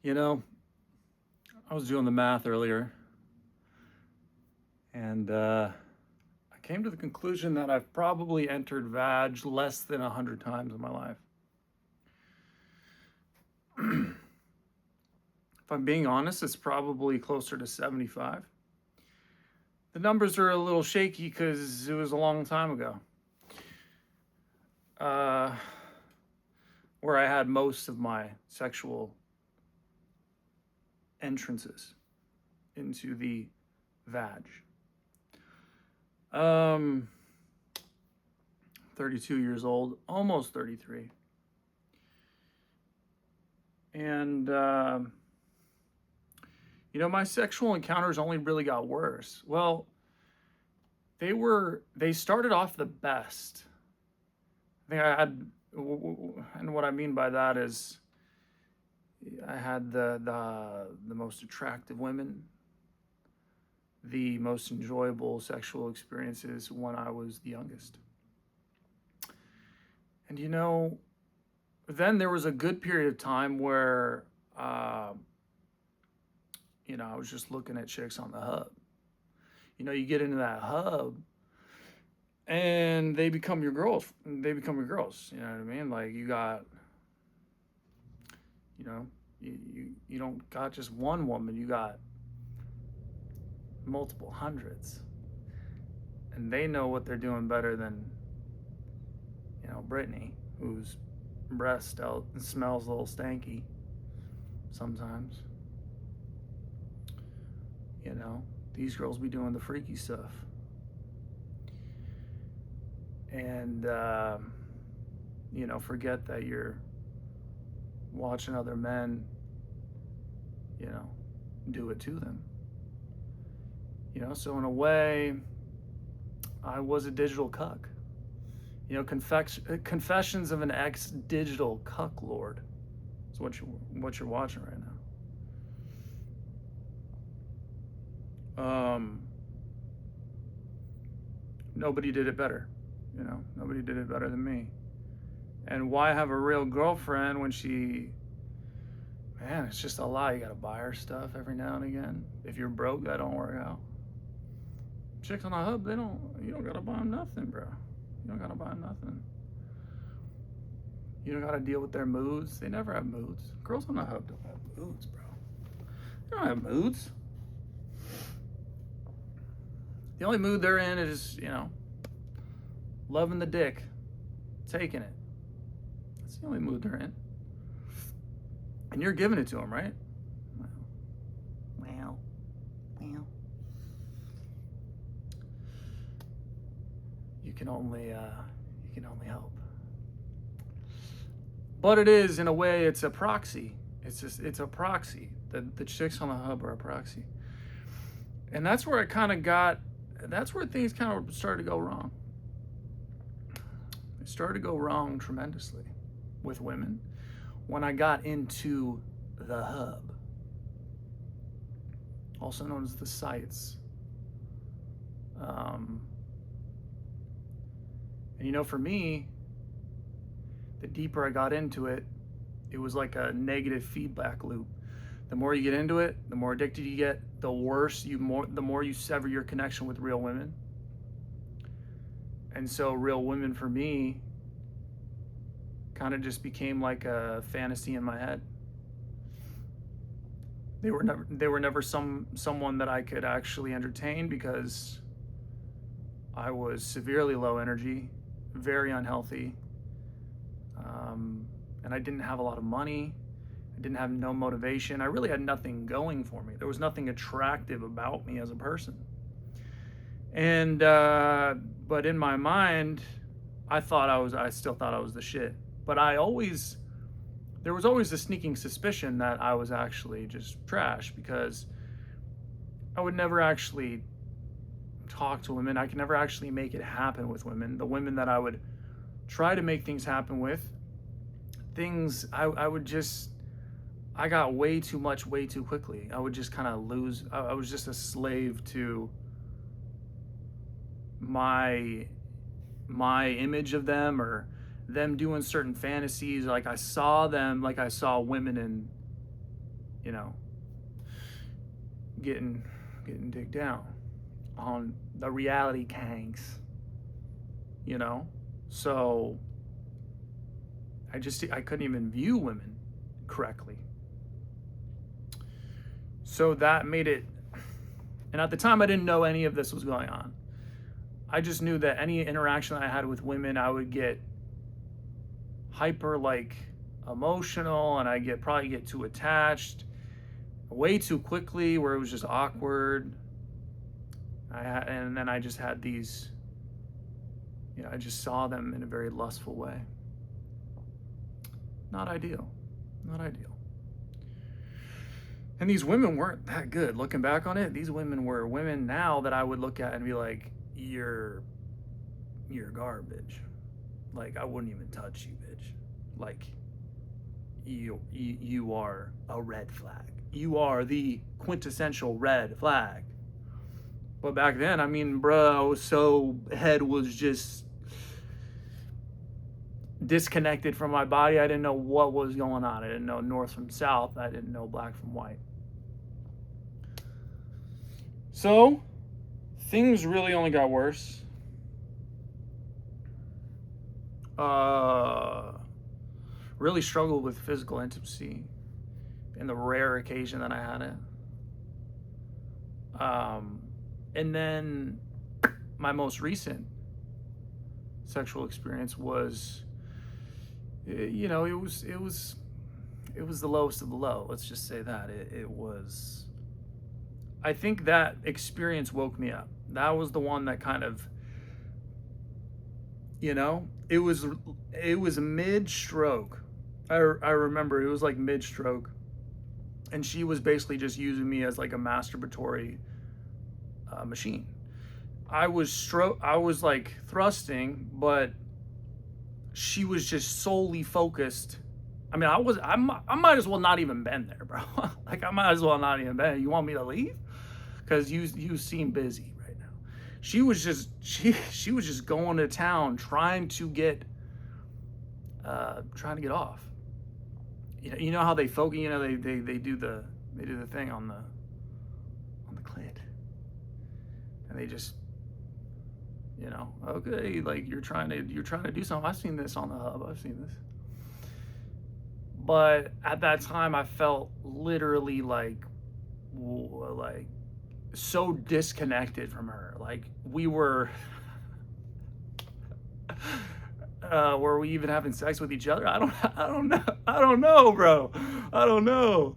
You know, I was doing the math earlier, and I came to the conclusion that I've probably entered vag less than 100 times in my life. If I'm being honest, it's probably closer to 75. The numbers are a little shaky because it was a long time ago, uh, where I had most of my sexual entrances into the vag. Um, 32 years old, almost 33. And, my sexual encounters only really got worse. Well, they started off the best. I think I had, and what I mean by that is I had the most attractive women, the most enjoyable sexual experiences when I was the youngest. And then there was a good period of time where, I was just looking at chicks on the hub. You get into that hub and they become your girls. They become your girls. You know what I mean? Like you got, you don't got just one woman. You got multiple hundreds, and they know what they're doing better than, Brittany, whose breast smells a little stanky sometimes. These girls be doing the freaky stuff. And, forget that you're watching other men, do it to them. So in a way, I was a digital cuck. Confessions of an ex-digital cuck lord is what you're watching right now. Nobody did it better. Nobody did it better than me. And why have a real girlfriend when man, it's just a lie. You gotta buy her stuff every now and again. If you're broke, that don't work out. Chicks on the hub, you don't gotta buy them nothing, bro. You don't gotta buy them nothing. You don't gotta deal with their moods. They never have moods. Girls on the hub don't have moods, bro. They don't have moods. The only mood they're in is, loving the dick, taking it. That's the only mood they're in. And you're giving it to them, right? Well. You can only help. But it is, in a way, it's a proxy. It's a proxy. The chicks on the hub are a proxy. And that's where that's where things kind of started to go wrong. It started to go wrong tremendously with women when I got into the hub, also known as the sites. And for me, the deeper I got into it, it was like a negative feedback loop. The more you get into it, the more addicted you get, the more you sever your connection with real women. And so real women for me kind of just became like a fantasy in my head. They were never someone that I could actually entertain because I was severely low energy, very unhealthy, and I didn't have a lot of money. I didn't have no motivation. I really had nothing going for me. There was nothing attractive about me as a person. And but in my mind, I still thought I was the shit. But there was always a sneaking suspicion that I was actually just trash because I would never actually talk to women. I could never actually make it happen with women. The women that I would try to make things happen with, I got way too much way too quickly. I would just kind of lose. I was just a slave to my image of them or them doing certain fantasies. Like I saw women you know, getting digged down on the reality kangs, you know? So I couldn't even view women correctly. So that made it, and at the time I didn't know any of this was going on. I just knew that any interaction I had with women, I would get hyper like emotional, and probably get too attached way too quickly, where it was just awkward. And then I just had these, I just saw them in a very lustful way. Not ideal. Not ideal. And these women weren't that good. Looking back on it, these women were women now that I would look at and be like, you're garbage. Like, I wouldn't even touch you, bitch. Like, you are a red flag. You are the quintessential red flag. But back then, I mean, bro, head was just disconnected from my body. I didn't know what was going on. I didn't know north from south. I didn't know black from white. So things really only got worse. Really struggled with physical intimacy in the rare occasion that I had it. And then my most recent sexual experience was, it was the lowest of the low. Let's just say that it was. I think that experience woke me up. That was the one that kind of, it was mid-stroke. I remember it was like mid-stroke, and she was basically just using me as like a masturbatory machine. I was like thrusting, but she was just solely focused. I mean, I might as well not even been there, bro. Like, I might as well not even been. You want me to leave? Because you seem busy right now. She was just going to town trying to get off. You know how they focus. They do the thing on the clit, and they just, okay, like you're trying to do something. I've seen this on the hub. I've seen this. But at that time, I felt literally like so disconnected from her. Like, we were were we even having sex with each other? I don't know, bro. I don't know.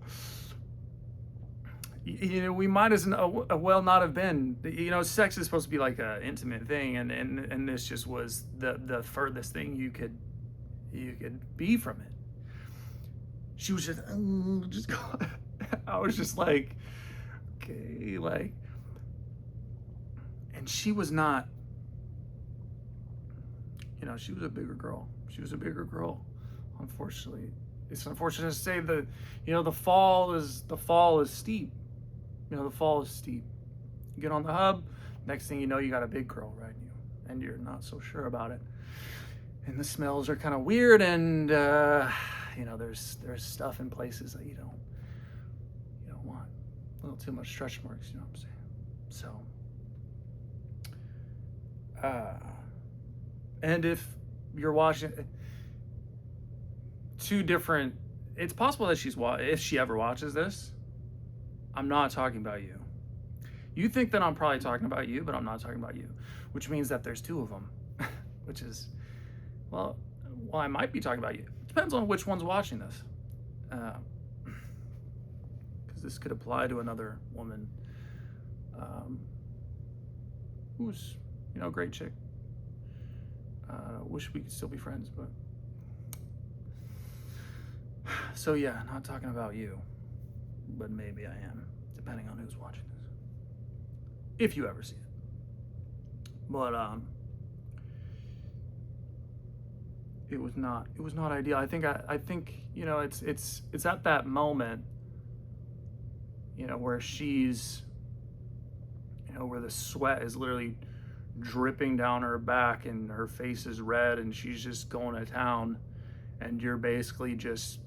We might as well not have been. Sex is supposed to be like an intimate thing, and this just was the furthest thing you could be from it. She was just going. I was just like, okay, like, and she was not, she was a bigger girl. Unfortunately. It's unfortunate to say that, the fall is steep. The fall is steep. You get on the hub, next thing you know, you got a big girl riding you, and you're not so sure about it. And the smells are kind of weird, and there's stuff in places that you don't want. A little too much stretch marks, you know what I'm saying? So, and if you're watching two different, it's possible that if she ever watches this, I'm not talking about you. You think that I'm probably talking about you, but I'm not talking about you, which means that there's two of them, which is, well, I might be talking about you. It depends on which one's watching this, because this could apply to another woman who's, a great chick. Wish we could still be friends, but so yeah, not talking about you, but maybe I am, depending on who's watching this, if you ever see it. But it was not ideal. I think it's at that moment, where she's, where the sweat is literally dripping down her back and her face is red and she's just going to town, and you're basically just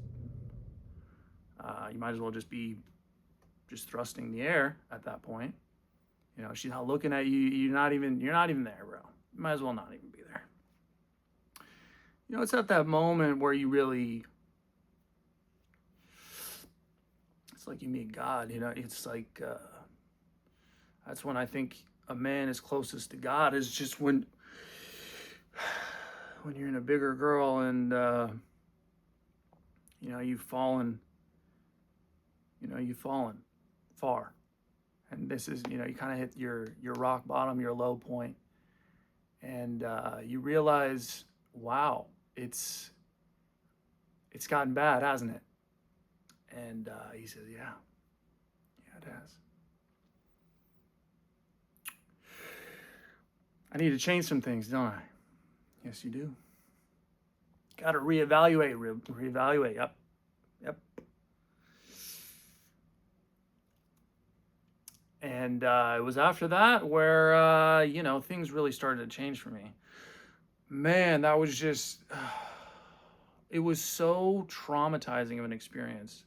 You might as well just be just thrusting the air at that point. You know, she's not looking at you. You're not even there, bro. You might as well not even be there. You know, it's at that moment where you really, it's like you meet God. You know, it's like that's when I think a man is closest to God, is just when you're in a bigger girl and you know, you've fallen far, and this is, you know, you kind of hit your rock bottom, your low point, and you realize, wow, it's gotten bad, hasn't it? And he says, yeah, it has. I need to change some things, don't I? Yes, you do. Got to reevaluate. Yep. And it was after that where, you know, things really started to change for me. Man, that was just, it was so traumatizing of an experience.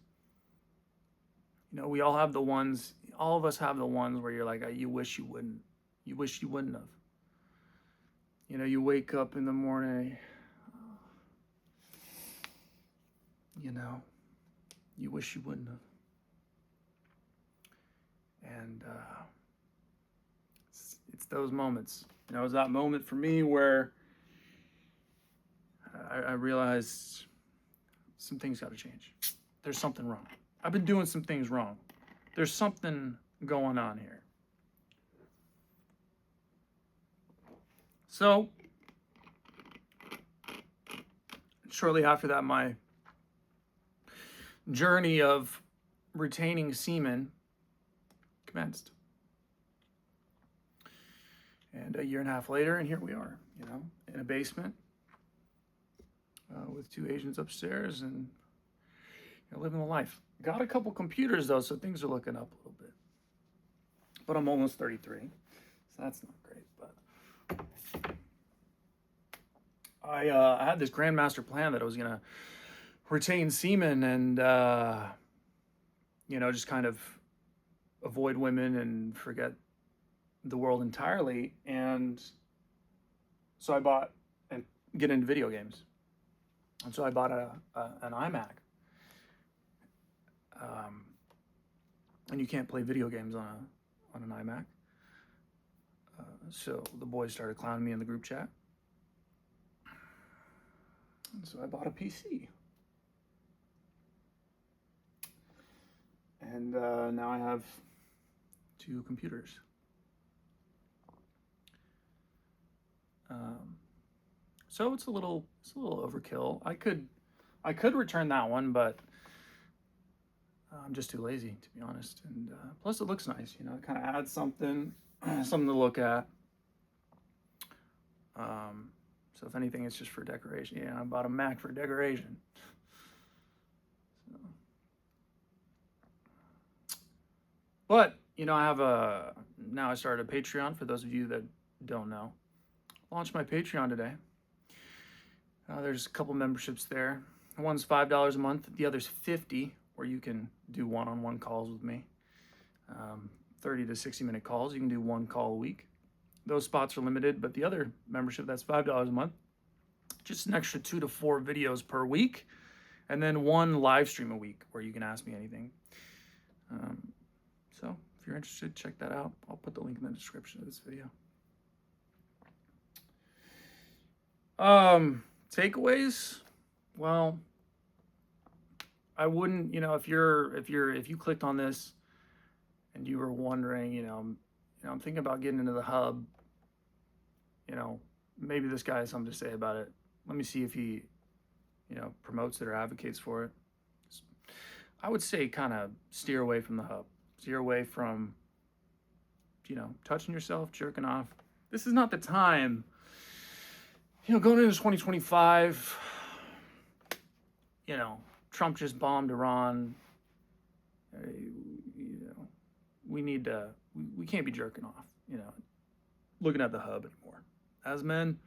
You know, we all have the ones, all of us have the ones where you're like, you wish you wouldn't. You wish you wouldn't have. You know, you wake up in the morning, you know, you wish you wouldn't have. And it's those moments. You know, it was that moment for me where I realized some things got to change. There's something wrong. I've been doing some things wrong. There's something going on here. So, shortly after that, my journey of retaining semen commenced. And a year and a half later, and here we are, you know, in a basement with two Asians upstairs and, you know, living the life. Got a couple computers, though, so things are looking up a little bit. But I'm almost 33, so that's not great. But I had this grand master plan that I was going to retain semen and, you know, just kind of avoid women and forget the world entirely. And so I bought and get into video games. And so I bought an iMac. And you can't play video games on an iMac. So the boys started clowning me in the group chat. And so I bought a PC. And now I have two computers. So it's a little overkill. I could return that one, but I'm just too lazy, to be honest. And plus, it looks nice. You know, it kind of adds something to look at. So if anything, it's just for decoration. Yeah, I bought a Mac for decoration. So. But you know, I started a Patreon. For those of you that don't know, launched my Patreon today. There's a couple memberships there. One's $5 a month. The other's $50, where you can do one-on-one calls with me. 30 to 60-minute calls. You can do one call a week. Those spots are limited, but the other membership, that's $5 a month. Just an extra 2 to 4 videos per week, and then one live stream a week where you can ask me anything. So if you're interested, check that out. I'll put the link in the description of this video. Takeaways? Well, I wouldn't, you know, if you clicked on this and you were wondering, I'm thinking about getting into the hub, you know, maybe this guy has something to say about it. Let me see if he, promotes it or advocates for it. I would say kind of steer away from the hub. Steer away from, touching yourself, jerking off. This is not the time. Going into 2025, Trump just bombed Iran. We can't be jerking off, looking at the hub anymore. As men,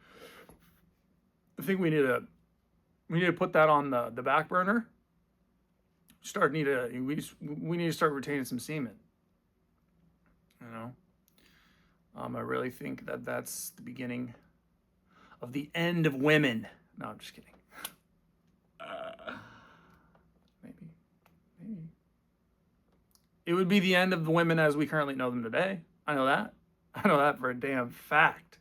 I think we need to put that on the back burner we need to start retaining some semen. You know, I really think that that's the beginning of the end of women. No, I'm just kidding. Maybe it would be the end of the women as we currently know them today. I know that. I know that for a damn fact.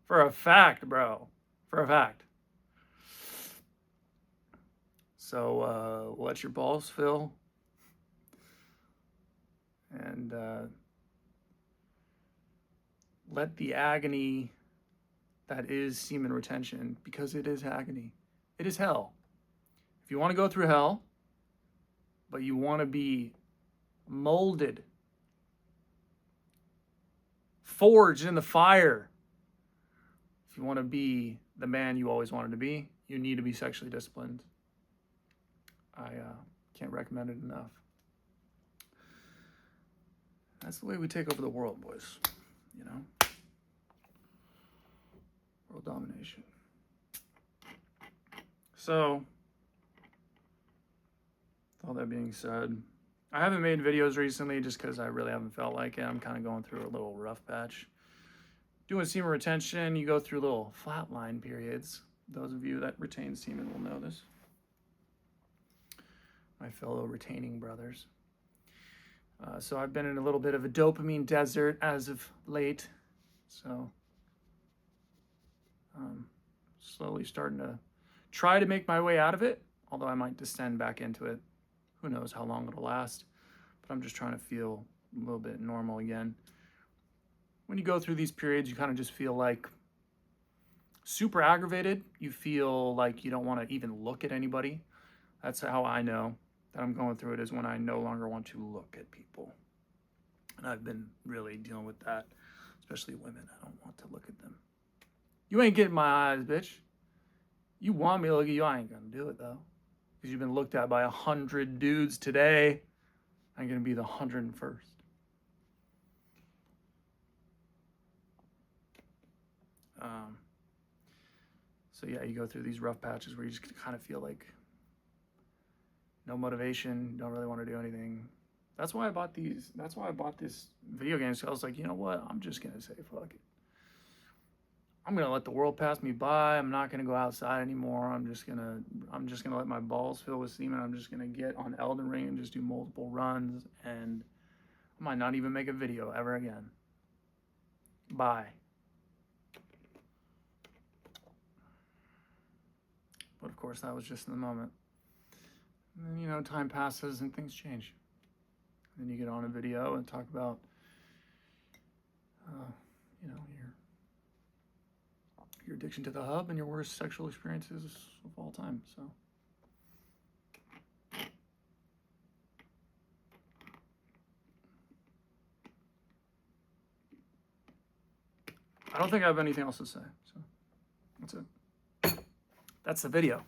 For a fact, bro. For a fact. So let your balls fill. And let the agony that is semen retention, because it is agony. It is hell. If you want to go through hell, but you want to be molded, forged in the fire, if you want to be the man you always wanted to be, you need to be sexually disciplined. I can't recommend it enough. That's the way we take over the world, boys. You know? World domination. So, with all that being said, I haven't made videos recently just because I really haven't felt like it. I'm kind of going through a little rough patch. Doing semen retention, you go through little flatline periods. Those of you that retain semen will know this. My fellow retaining brothers. So I've been in a little bit of a dopamine desert as of late. So slowly starting to try to make my way out of it, although I might descend back into it. Who knows how long it'll last, but I'm just trying to feel a little bit normal again. When you go through these periods, you kind of just feel like super aggravated. You feel like you don't want to even look at anybody. That's how I know that I'm going through it, is when I no longer want to look at people. And I've been really dealing with that, especially women. I don't want to look at them. You ain't getting my eyes, bitch. You want me to look at you, I ain't gonna do it though. Because you've been looked at by 100 dudes today. I'm gonna be the 101st. So yeah, you go through these rough patches where you just kind of feel like no motivation, don't really want to do anything. That's why I bought these. That's why I bought this video game. So I was like, you know what? I'm just gonna say fuck it. I'm gonna let the world pass me by. I'm not gonna go outside anymore. I'm just gonna let my balls fill with semen. I'm just gonna get on Elden Ring and just do multiple runs, and I might not even make a video ever again. Bye. But of course, that was just in the moment. And then, you know, time passes and things change. And then you get on a video and talk about, you know, your addiction to the hub and your worst sexual experiences of all time. So, I don't think I have anything else to say. So, that's it. That's the video.